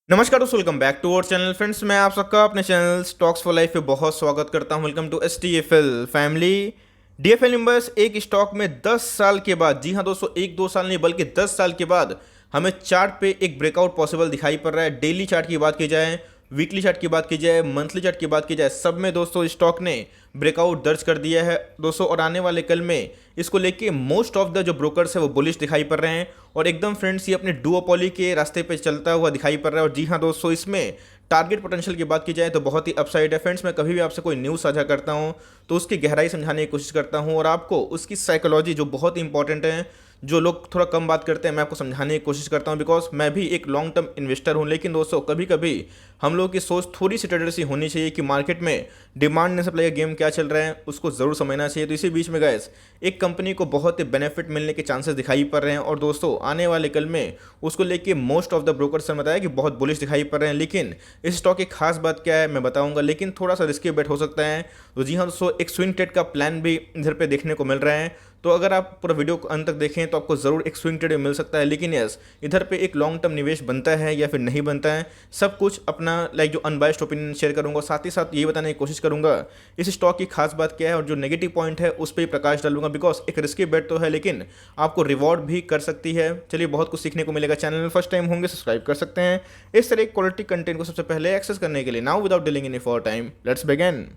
नमस्कार दोस्तों, welcome back to our channel. Friends, मैं आप सबका अपने चैनल स्टॉक्स फॉर लाइफ पे बहुत स्वागत करता हूं। Welcome to STFL family. DFL members, एक स्टॉक में 10 साल के बाद, जी हां दोस्तों, एक दो साल नहीं बल्कि 10 साल के बाद हमें चार्ट पे एक ब्रेकआउट पॉसिबल दिखाई पड़ रहा है। डेली चार्ट की बात की जाए, वीकली चार्ट की बात की जाए, मंथली चार्ट की बात की जाए, सब में दोस्तों स्टॉक ने ब्रेकआउट दर्ज कर दिया है दोस्तों। और आने वाले कल में इसको लेके मोस्ट ऑफ द जो ब्रोकर्स है वो बुलिश दिखाई पड़ रहे हैं और एकदम फ्रेंड्स ये अपने डुओपोली के रास्ते पे चलता हुआ दिखाई पड़ रहा है। और जी हाँ दोस्तों, इसमें टारगेट पोटेंशियल की बात की जाए तो बहुत ही अपसाइड है। फ्रेंड्स, मैं कभी भी आपसे कोई न्यूज़ साझा करता हूँ तो उसकी गहराई समझाने की कोशिश करता हूँ और आपको उसकी साइकोलॉजी जो बहुत ही इंपॉर्टेंट है, जो लोग थोड़ा कम बात करते हैं, मैं आपको समझाने की कोशिश करता हूँ। बिकॉज मैं भी एक लॉन्ग टर्म इन्वेस्टर हूँ। लेकिन दोस्तों, कभी कभी हम लोग की सोच थोड़ी सी टेढ़ी सी होनी चाहिए कि मार्केट में डिमांड एंड सप्लाई का गेम क्या चल रहा है उसको ज़रूर समझना चाहिए। तो इसी बीच में गाइस, एक कंपनी को बहुत ही बेनिफिट मिलने के चांसेस दिखाई पड़ रहे हैं और दोस्तों आने वाले कल में उसको लेके मोस्ट ऑफ द ब्रोकर्स ने बताया कि बहुत बुलिश दिखाई पड़ रहे हैं। लेकिन इस स्टॉक की खास बात क्या है मैं बताऊंगा, लेकिन थोड़ा सा रिस्की बेट हो सकता है। तो जी हाँ दोस्तों, एक स्विंग ट्रेड का प्लान भी इधर पे देखने को मिल रहा है। तो अगर आप पूरा वीडियो को अंत तक देखें तो आपको ज़रूर एक स्विंग ट्रेड मिल सकता है। लेकिन यस, इधर पे एक लॉन्ग टर्म निवेश बनता है या फिर नहीं बनता है, सब कुछ अपना जो अनबायस्ड ओपिनियन शेयर करूंगा। साथ ही साथ ये बताने की कोशिश करूंगा इस स्टॉक की खास बात क्या है और जो नेगेटिव पॉइंट है उस पर प्रकाश डालूंगा। बिकॉज एक रिस्की बेट तो है लेकिन आपको रिवॉर्ड भी कर सकती है। चलिए, बहुत कुछ सीखने को मिलेगा। चैनल में फर्स्ट टाइम होंगे, सब्सक्राइब कर सकते हैं इस तरह क्वालिटी कंटेंट को सबसे पहले एक्सेस करने के लिए। Now without dealing any for time, let's begin.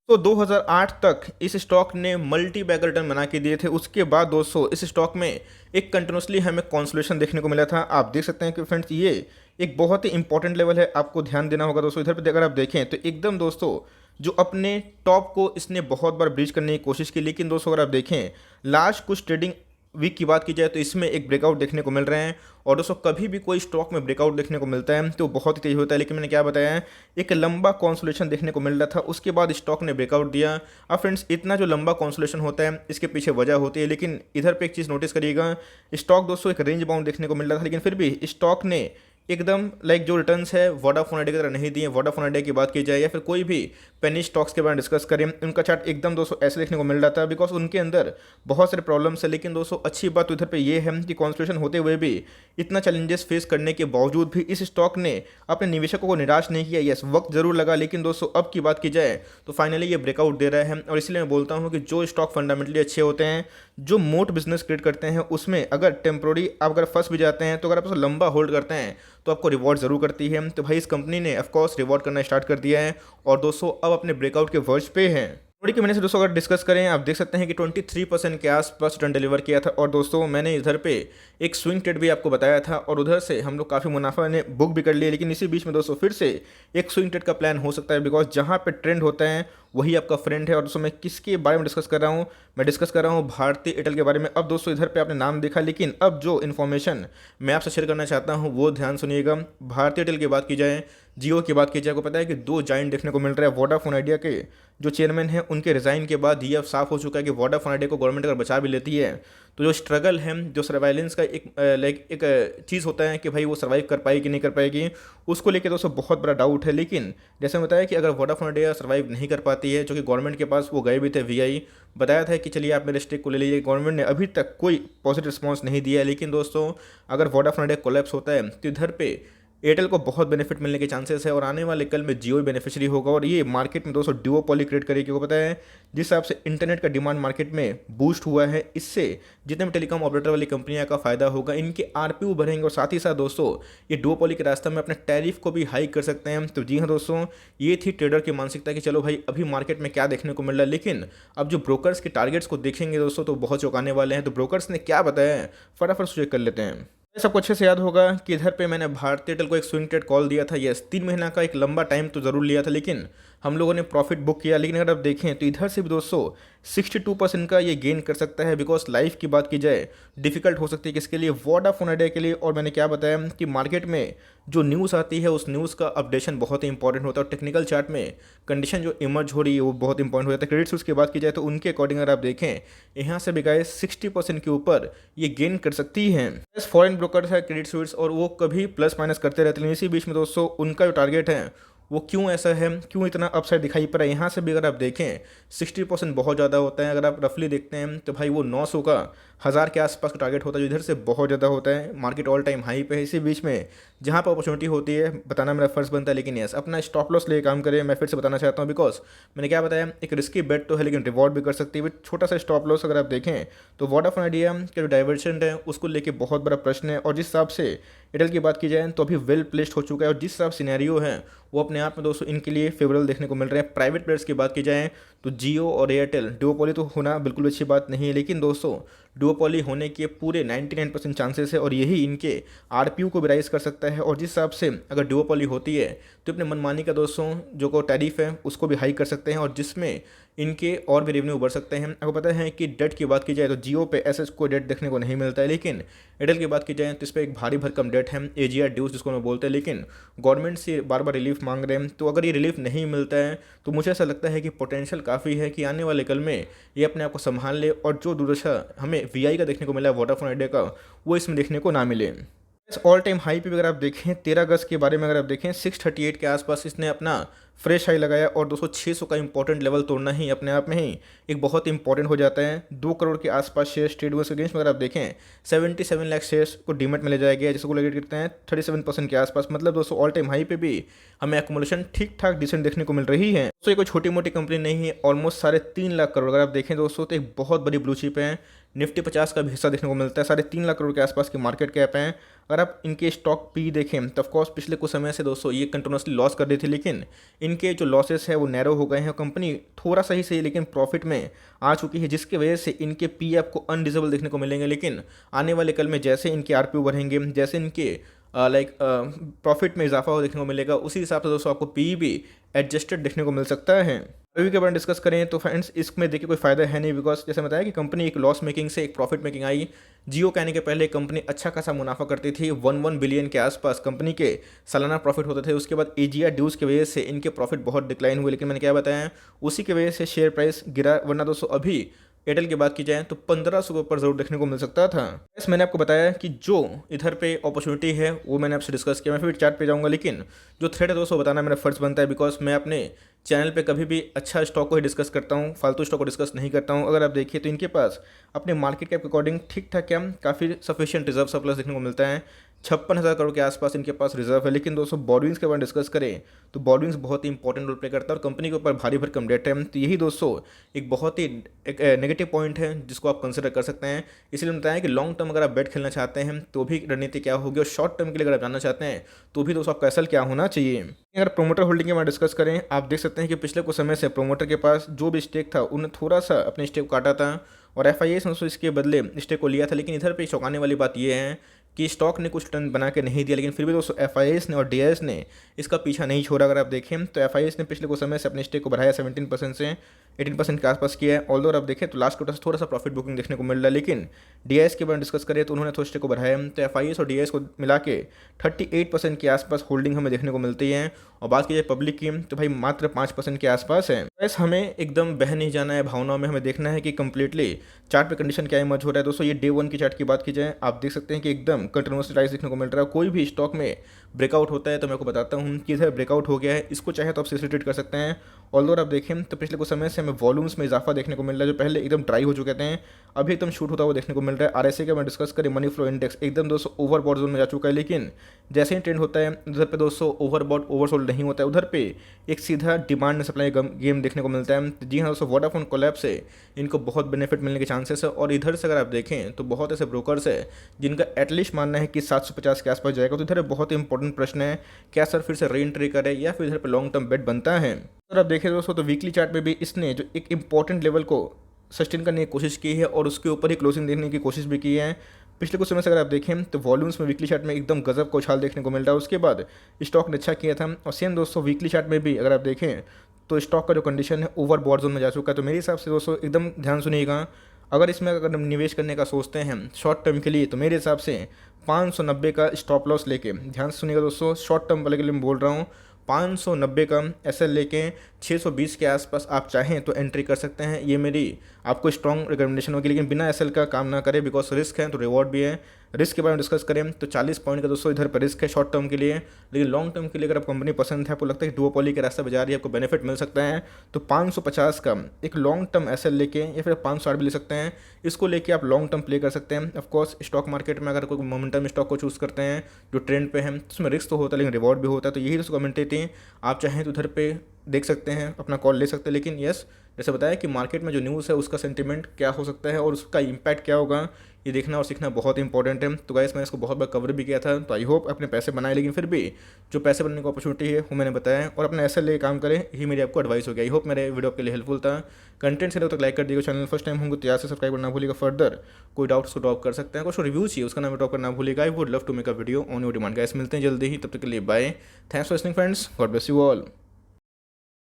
तो 2008 तक इस स्टॉक ने मल्टी बैगर रिटर्न बना के दिए थे। उसके बाद दोस्तों इस स्टॉक में एक कंटिन्यूसली हमें कॉन्सोलेशन देखने को मिला था। आप देख सकते हैं कि फ्रेंड्स ये एक बहुत ही इंपॉर्टेंट लेवल है, आपको ध्यान देना होगा दोस्तों। इधर पे अगर आप देखें तो एकदम दोस्तों जो अपने टॉप को इसने बहुत बार ब्रीच करने की कोशिश की। लेकिन दोस्तों अगर आप देखें लास्ट कुछ ट्रेडिंग वीक की बात की जाए तो इसमें एक ब्रेकआउट देखने को मिल रहे हैं। और दोस्तों कभी भी कोई स्टॉक में ब्रेकआउट देखने को मिलता है तो बहुत ही तेज होता है। लेकिन मैंने क्या बताया है, एक लंबा कॉन्सोलेशन देखने को मिल रहा था, उसके बाद स्टॉक ने ब्रेकआउट दिया। अब फ्रेंड्स, इतना जो लंबा कॉन्सोलेशन होता है इसके पीछे वजह होती है। लेकिन इधर पे एक चीज़ नोटिस करिएगा, स्टॉक दोस्तों एक रेंज बाउंड देखने को मिल रहा था लेकिन फिर भी स्टॉक ने एकदम जो रिटर्न्स है वोडाफोन आइडिया की तरह नहीं दिए। वोडाफोन आइडिया की बात की जाए या फिर कोई भी पेनी स्टॉक्स के बारे में डिस्कस करें, उनका चार्ट एकदम दोस्तों ऐसे देखने को मिल रहा था बिकॉज उनके अंदर बहुत सारे प्रॉब्लम्स है। लेकिन दोस्तों अच्छी बात तो इधर पे ये है कि कॉन्सोलेशन होते हुए भी, इतना चैलेंजेस फेस करने के बावजूद भी इस स्टॉक ने अपने निवेशकों को निराश नहीं किया। यस, वक्त जरूर लगा लेकिन दोस्तों अब की बात की जाए तो फाइनली ये ब्रेकआउट दे रहा है। और इसलिए मैं बोलता हूँ कि जो स्टॉक फंडामेंटली अच्छे होते हैं, जो मोट बिजनेस क्रिएट करते हैं, उसमें अगर टेम्प्रोरी आप अगर फंस भी जाते हैं तो अगर आप उसे लंबा होल्ड करते हैं तो आपको रिवॉर्ड जरूर करती है। तो भाई इस कंपनी ने ऑफकोर्स रिवॉर्ड करना स्टार्ट कर दिया है और दोस्तों अब अपने ब्रेकआउट के वर्ज पे हैं। थोड़ी की मैंने से दोस्तों अगर डिस्कस करें, आप देख सकते हैं कि 23% के आसपास रिटर्न डिलीवर किया था। और दोस्तों मैंने इधर पे एक स्विंग ट्रेड भी आपको बताया था और उधर से हम लोग काफ़ी मुनाफा ने बुक भी कर लिया। लेकिन इसी बीच में दोस्तों फिर से एक स्विंग ट्रेड का प्लान हो सकता है बिकॉज जहाँ पे ट्रेंड होता है वही आपका फ्रेंड है। और दोस्तों मैं किसके बारे में डिस्कस कर रहा हूँ, मैं डिस्कस कर रहा हूँ भारतीय एयरटेल के बारे में। अब दोस्तों इधर पे आपने नाम देखा, लेकिन अब जो इन्फॉर्मेशन मैं आपसे शेयर करना चाहता हूँ वो ध्यान सुनिएगा। भारतीय एयरटेल की बात की जाए, जियो की बात की जाए, को पता है कि दो जाइंट देखने को मिल रहा है। वोडाफोन आइडिया के जो चेयरमैन हैं उनके रिज़ाइन के बाद ये अब साफ हो चुका है कि वोडाफोन आइडिया को गवर्नमेंट अगर बचा भी लेती है तो जो स्ट्रगल है, जो सर्वाइलेंस का एक चीज़ होता है कि भाई वो सर्वाइव कर पाएगी कि नहीं कर पाएगी, उसको लेकर दोस्तों बहुत बड़ा डाउट है। लेकिन जैसे बताया कि अगर वोडाफोन आइडिया सर्वाइव नहीं कर पाती है, जो कि गवर्नमेंट के पास वो गए भी थे, VI बताया था कि चलिए आप मेरे स्टेक को ले लीजिए, गवर्नमेंट ने अभी तक कोई पॉजिटिव रिस्पॉन्स नहीं दिया है। लेकिन दोस्तों अगर वोडाफोन आइडिया कोलैप्स होता है तो इधर पे एयरटेल को बहुत बेनिफिट मिलने के चांसेस है और आने वाले कल में जियो बेनिफिशियरी होगा। और ये मार्केट में दोस्तों डुओपोली क्रिएट करेगी। क्योंकि पता है जिस हिसाब से इंटरनेट का डिमांड मार्केट में बूस्ट हुआ है, इससे जितने भी टेलीकॉम ऑपरेटर वाली कंपनियां का फायदा होगा, इनके RPU बढ़ेंगे और साथ ही साथ दोस्तों ये डुओपोली के रास्ते में अपने टैरिफ को भी हाई कर सकते हैं। तो जी हाँ दोस्तों, ये थी ट्रेडर की मानसिकता कि चलो भाई अभी मार्केट में क्या देखने को मिल रहा है। लेकिन अब जो ब्रोकर्स के टारगेट्स को देखेंगे दोस्तों तो बहुत चौंकाने वाले हैं। तो ब्रोकर्स ने क्या बताया है फटाफट चेक कर लेते हैं। सबको अच्छे से याद होगा कि इधर पे मैंने भारतीय एयरटेल को एक स्विंग ट्रेड कॉल दिया था। यस, 3 महीना का एक लंबा टाइम तो ज़रूर लिया था लेकिन हम लोगों ने प्रॉफिट बुक किया। लेकिन अगर आप देखें तो इधर से भी दोस्तों 62% का ये गेन कर सकता है। बिकॉज लाइफ की बात की जाए डिफिकल्ट हो सकती है किसके लिए, वोडाफोन आइडिया के लिए। और मैंने क्या बताया कि मार्केट में जो न्यूज़ आती है उस न्यूज़ का अपडेशन बहुत ही इंपॉर्टेंट होता है और टेक्निकल चार्ट में कंडीशन जो इमर्ज हो रही है वो बहुत इंपॉर्टेंट हो जाता है। क्रेडिट स्विच की बात की जाए तो उनके अकॉर्डिंग अगर आप देखें यहाँ से भी गाइस 60% के ऊपर ये गेन कर सकती हैं। फॉरेन ब्रोकर है क्रेडिट स्विच और वो कभी प्लस माइनस करते रहते हैं। इसी बीच में दोस्तों उनका जो टारगेट है वो क्यों ऐसा है, क्यों इतना अपसाइड दिखाई पड़ रहा है। यहाँ से भी अगर आप देखें 60% बहुत ज़्यादा होता है। अगर आप रफली देखते हैं तो भाई वो 900 का 1000 के आसपास का टारगेट होता है, जो इधर से बहुत ज़्यादा होता है। मार्केट ऑल टाइम हाई पे है। इसी बीच में जहाँ पर अपॉर्चुनिटी होती है बताना मेरा फर्ज बनता है, लेकिन यस अपना स्टॉप लॉस लेके काम करें। मैं फिर से बताना चाहता हूँ, बिकॉज मैंने क्या बताया, एक रिस्की बेट तो है लेकिन रिवॉर्ड भी कर सकती है विद छोटा सा स्टॉप लॉस। अगर आप देखें तो वोडाफोन आइडिया के जो डाइवर्जेंट है उसको लेके बहुत बड़ा प्रश्न है। और जिस हिसाब से एयरटेल की बात की जाए तो अभी वेल प्लेस्ड हो चुका है, और जिस हिसाब सिनेरियो है वो अपने आप में दोस्तों इनके लिए फेवरेबल देखने को मिल रहे हैं। प्राइवेट प्लेयर्स की बात की जाए तो जियो और एयरटेल डुओपोली तो होना बिल्कुल अच्छी बात नहीं है, लेकिन दोस्तों डुओपोली होने के पूरे 99% चांसेस है, और यही इनके आरपीयू को भी राइज कर सकता है। और जिस हिसाब से अगर डुओपोली होती है तो अपने मनमानी का दोस्तों जो को टैरिफ है उसको भी हाई कर सकते हैं, और जिसमें इनके और भी रेवेन्यू बढ़ सकते हैं। आपको पता है कि डेट की बात की जाए तो जियो पे ऐसे कोई डेट देखने को नहीं मिलता है, लेकिन एयरटेल की बात की जाए तो इस पर एक भारी भरकम डेट है, एजीआर ड्यूज जिसको हम बोलते हैं। लेकिन गवर्नमेंट से बार बार रिलीफ मांग रहे हैं, तो अगर ये रिलीफ नहीं मिलता है तो मुझे ऐसा लगता है कि पोटेंशियल काफ़ी है कि आने वाले कल में ये अपने आप को संभाल ले, और जो दुर्दशा हमें वीआई का देखने को मिला है वोडाफोन आइडिया का, वो इसमें देखने को ना मिले। ऑल टाइम हाई पे अगर आप देखें 13 अगस्त के बारे में अगर आप देखें 638 के आसपास इसने अपना फ्रेश हाई लगाया, और दोस्तों 600 का इंपॉर्टेंट लेवल तोड़ना ही अपने आप में ही एक बहुत इंपॉर्टेंट हो जाता है। 2 करोड़ के आसपास शेयर ट्रेड हुए। अगेंस्ट में अगर आप देखें 77 लाख शेयर्स को डीमेट में ले जाया गया, जिसको लेट करते हैं 37% के आसपास। मतलब दोस्तों ऑल टाइम हाई पे भी हमें एक्मुलेशन ठीक ठाक डिसेंट देखने को मिल रही है। तो ये कोई छोटी मोटी कंपनी नहीं है, ऑलमोस्ट 3.5 लाख करोड़ अगर आप देखें दोस्तों तो एक बहुत बड़ी ब्लू चिप है। निफ्टी 50 का भी हिस्सा देखने को मिलता है। 3.5 लाख करोड़ के आसपास की मार्केट कैप है। अगर आप इनके स्टॉक पी देखें तो ऑफकोर्स पिछले कुछ समय से दोस्तों ये कंटिन्यूसली लॉस कर रही थी, लेकिन इनके जो लॉसेस है वो नैरो हो गए हैं। कंपनी थोड़ा सा ही सही लेकिन प्रॉफिट में आ चुकी है, जिसकी वजह से इनके पी आपको अनडिजेबल देखने को मिलेंगे। लेकिन आने वाले कल में जैसे इनके आरपीयू बढ़ेंगे, जैसे इनके प्रॉफिट में इजाफा हो देखने को मिलेगा, उसी हिसाब से दोस्तों आपको पी भी एडजस्टेड देखने को मिल सकता है। रिव्यू के बारे में डिस्कस करें तो फ्रेंड्स इसमें देखिए कोई फायदा है नहीं, बिकॉज जैसे बताया कि कंपनी एक लॉस मेकिंग से एक प्रॉफिट मेकिंग आई। जियो कहने के पहले कंपनी अच्छा खासा मुनाफा करती थी, 11 बिलियन के आसपास कंपनी के सालाना प्रॉफिट होते थे। उसके बाद एजीआर ड्यूज की वजह से इनके प्रॉफिट बहुत डिक्लाइन हुए, लेकिन मैंने क्या बताया उसी की वजह से शेयर प्राइस गिरा। वरना दोस्तों अभी एयरटेल की बात की जाए तो 1500 के ऊपर जरूर देखने को मिल सकता था। बस मैंने आपको बताया कि जो इधर पे अपॉर्चुनिटी है वो मैंने आपसे डिस्कस किया। मैं फिर चार्ट पे जाऊंगा, लेकिन जो थ्रेड है दोस्तों बताना मेरा फर्ज बनता है, बिकॉज मैं अपने चैनल पे कभी भी अच्छा स्टॉक को ही डिस्कस करता हूँ, फालतू स्टॉक को डिस्कस नहीं करता हूँ। अगर आप देखिए तो इनके पास अपने मार्केट कैप के अकॉर्डिंग ठीक ठाक क्या काफ़ी सफिशिएंट रिजर्व सरप्लस देखने को मिलता है। 56,000 करोड़ के आसपास इनके पास रिजर्व है। लेकिन दोस्तों बोरोइंग्स के बारे में डिस्कस करें तो बोरोइंग्स बहुत ही इंपॉर्टेंट रोल प्ले करता है, और कंपनी के ऊपर भारी भरकम डेट है। तो यही दोस्तों एक बहुत ही एक नेगेटिव पॉइंट है जिसको आप कंसिडर कर सकते हैं। इसलिए बताया कि लॉन्ग टर्म अगर आप बेट खेलना चाहते हैं तो भी रणनीति क्या होगी, और शॉर्ट टर्म के लिए अगर आप जानना चाहते हैं तो भी दोस्तों आपका एसएल क्या होना चाहिए। अगर प्रोमोटर होल्डिंग के बारे में डिस्कस करें, आप देख सकते हैं कि पिछले कुछ समय से प्रोमोटर के पास जो भी स्टेक था उन्हें थोड़ा सा अपने स्टेक काटा था, और एफआईएस ने इसके बदले स्टेक को लिया था। लेकिन इधर पे चौंकाने वाली बात यह है कि स्टॉक ने कुछ टर्न बना के नहीं दिया, लेकिन फिर भी दोस्तों एफआईएस ने और डीआईएस ने इसका पीछा नहीं छोड़ा। अगर आप देखें तो एफआईएस ने पिछले कुछ समय से अपने स्टेक को बढ़ाया 17% से 18% के आसपास किया है। ऑल्दो आप देखें तो लास्ट क्वार्टर से थोड़ा सा प्रॉफिट बुकिंग देखने को मिल रहा है, लेकिन डीआईएस के बारे में डिस्कस करें तो उन्होंने थोड़ा स्टेक को बढ़ाया। तो एफआईएस और डीआईएस को मिला के 38% के आसपास होल्डिंग हमें देखने को मिलती है। और बात की जाए पब्लिक की तो भाई मात्र 5% के आसपास है। बस हमें एकदम बह नहीं जाना है भावनाओं में, हमें देखना है कि कंप्लीटली चार्ट पे कंडीशन क्या इमर्ज हो रहा है। दोस्तों ये डे 1 की चार्ट की बात की जाए, आप देख सकते हैं कि एकदम कंटिन्यूअस राइज देखने को मिल रहा है। कोई भी स्टॉक में ब्रेकआउट होता है तो मैं आपको बताता हूँ कि इधर ब्रेकआउट हो गया है, इसको चाहे तो आप ट्रेड कर सकते हैं। ऑल्दो आप देखें तो पिछले कुछ समय से हमें वॉल्यूम्स में इजाफा देखने को मिल रहा है, जो पहले एकदम ड्राई हो चुके थे अभी एकदम शूट होता हुआ देखने को मिल रहा है। आरएसआई का मैं डिस्कस करें, मनी फ्लो इंडेक्स एकदम दोस्तों ओवरबॉट जोन में जा चुका है, लेकिन जैसे ही ट्रेंड होता है उधर पे दोस्तों ओवरबॉट ओवरसोल्ड नहीं होता है, उधर पे एक सीधा डिमांड सप्लाई गेम देखने को मिलता है। जी हाँ दोस्तों, वोडाफोन कोलैप्स से इनको बहुत बेनिफिट मिलने के चांसेस है। और इधर से अगर आप देखें तो बहुत ऐसे ब्रोकर्स है जिनका एटलीस्ट मानना है कि 750 के आसपास जाएगा। तो इधर बहुत इंपॉर्टेंट प्रश्न है, क्या सर फिर से री एंट्री करे या फिर इधर पे लॉन्ग टर्म बेट बनता है। अगर आप देखें दोस्तों तो वीकली चार्ट में भी इसने जो एक इंपॉर्टेंट लेवल को सस्टेन करने की कोशिश की है और उसके ऊपर ही क्लोजिंग देखने की कोशिश भी की है। पिछले कुछ समय से अगर आप देखें तो वॉल्यूम्स में वीकली चार्ट में एकदम गजब का उछाल देखने को मिल रहा है। उसके बाद स्टॉक ने अच्छा किया था, और सेम दोस्तों वीकली चार्ट में भी अगर आप देखें तो स्टॉक का जो कंडीशन है ओवर बॉट जोन में जा चुका है। तो मेरे हिसाब से दोस्तों एकदम ध्यान सुनिएगा, अगर इसमें अगर हम निवेश करने का सोचते हैं शॉर्ट टर्म के लिए तो मेरे हिसाब से 590 का स्टॉप लॉस लेके, ध्यान से सुनिएगा दोस्तों, शॉर्ट टर्म वाले के लिए मैं बोल रहा हूँ, 590 का एसएल लेके 620 के आसपास आप चाहें तो एंट्री कर सकते हैं। ये मेरी आपको स्ट्रॉन्ग रिकमेंडेशन होगी, लेकिन बिना एसएल का काम ना करें, बिकॉज रिस्क है तो रिवॉर्ड भी है। रिस्क के बारे में डिस्कस करें तो 40 पॉइंट का दोस्तों इधर पर रिस्क है शॉर्ट टर्म के लिए, लेकिन लॉन्ग टर्म के लिए अगर आप कंपनी पसंद है, आपको लगता है कि डुओपोली के रास्ते पर जा रही है, आपको बेनिफिट मिल सकता है, तो 550 का एक लॉन्ग टर्म एसएल लेके या फिर 560 भी ले सकते हैं, इसको लेके आप लॉन्ग टर्म प्ले कर सकते हैं। ऑफकोर्स स्टॉक मार्केट में अगर कोई मोमेंटम स्टॉक को चूज़ करते हैं जो ट्रेंड पे है, तो उसमें रिस्क तो होता है लेकिन रिवॉर्ड भी होता है, तो यही दोस्तों कमेंट थी। आप चाहें तो उधर पे देख सकते हैं, अपना कॉल ले सकते हैं, लेकिन यस जैसे बताया कि मार्केट में जो न्यूज़ है उसका सेंटीमेंट क्या हो सकता है और उसका इम्पैक्ट क्या होगा, ये देखना और सीखना बहुत इंपॉर्टेंट है। तो गाइस मैंने इसको बहुत बार कवर भी किया था, तो आई होप अपने पैसे बनाए, लेकिन फिर भी जो पैसे बनाने की अपॉर्चुनिटी है वो मैंने बताया, और अपने ऐसे लिए काम करें, यही मेरी आपको एडवाइस हो गया। आई होप मेरे वीडियो आपके लिए हेल्पफुल था। कंटेंट से तो लाइक कर दिएगा, चैनल फर्स्ट टाइम होंगे तो याद से सब्सक्राइब करना भूलिएगा। फर्दर कोई डाउट्स को ड्रॉप कर सकते हैं, कुछ रिव्यू चाहिए उसका नाम ड्रॉप करना भूलिएगा। I would love to make a video on your demand. Guys मिलते हैं जल्दी ही, तब तक के लिए bye. Thanks for listening friends, God bless you all.